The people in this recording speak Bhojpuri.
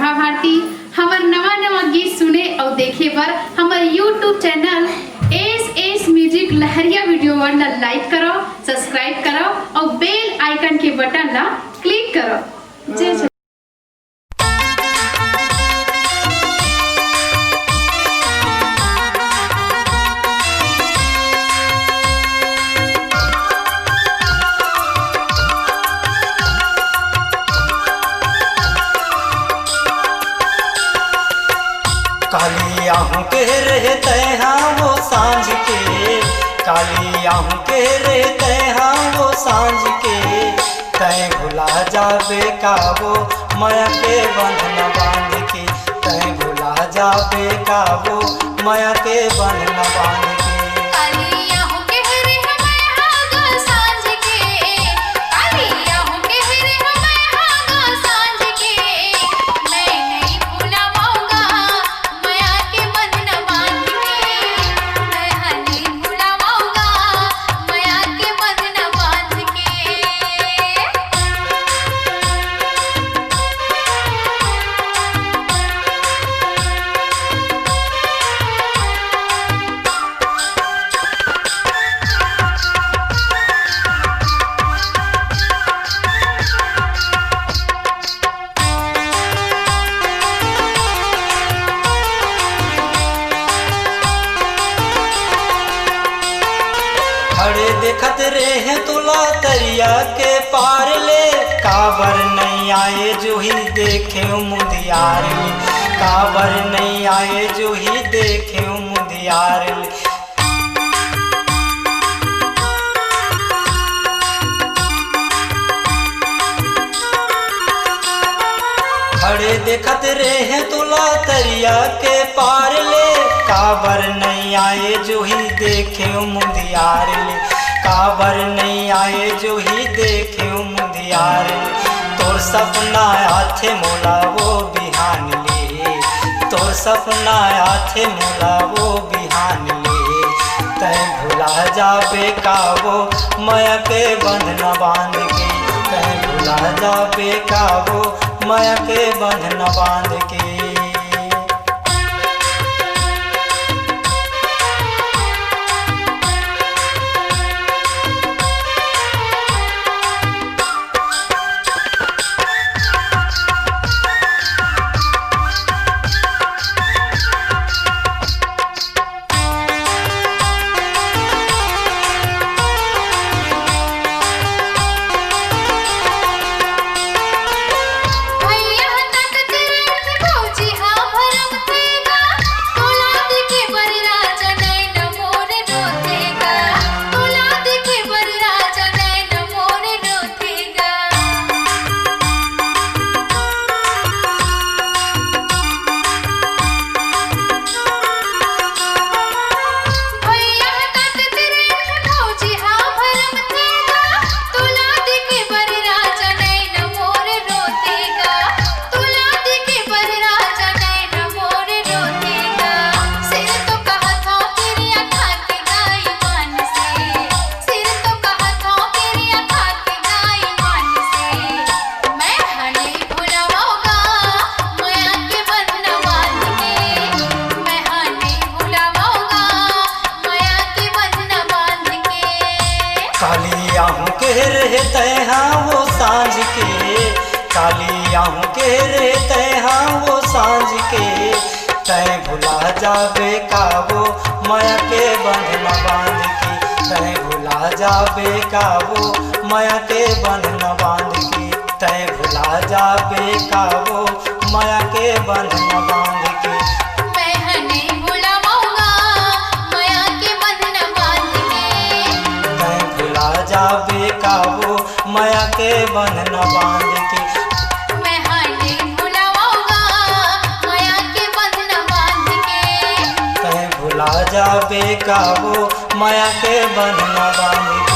राधा भारती। हमार नवा नवा गीत सुने और देखे पर हमार यूट्यूब चैनल एस म्यूजिक लहरिया वीडियो वन लाइक करो, सब्सक्राइब करो और बेल आइकन के बटन ला क्लिक करो। जय काली आहू के रहते हाँ वो सांझ के, काली आहू के रहते हाँ वो सांझ के, तय भुला जाबे का वो माया के बंधन बांध के, तय भुला जाबे का वो माया के बंधन बांध के। खड़े देखत रहे तुला तरिया के पार ले, काबर नहीं आए जो ही देखे मुदियार ले, काबर नहीं आए जो ही देखे मुदियार ले। खड़े देखत रहे तुला तरिया के पार ले, काबर नहीं आए जो ही देखे मुदियार ले, काबर नहीं आए जो ही देखे मुदियार ले। तोर सपना आथे मोला वो बिहान ले, तोर सपना आथे मोला वो बिहान ले, तय भुला जाबे का वो माया के बंधन बांध के, तय भुला जाबे का वो माया के बंधन बांध के। काली आहू के रहते हाँ वो सांझ के, काली आहू के रहते हाँ वो सांझ के, तय भुला जाबे का वो माया के बंधन बांध के, तय भुला जाबे का वो माया के बंधन बांध के, तय भुला जाबे का वो माया के बंधन बांध के। जाबे का वो माया के बंधन बांध के, मैं नहीं भुलाऊंगा माया के बंधन बांध के, कहीं भुला जाबे का वो माया के बंधन बांध के।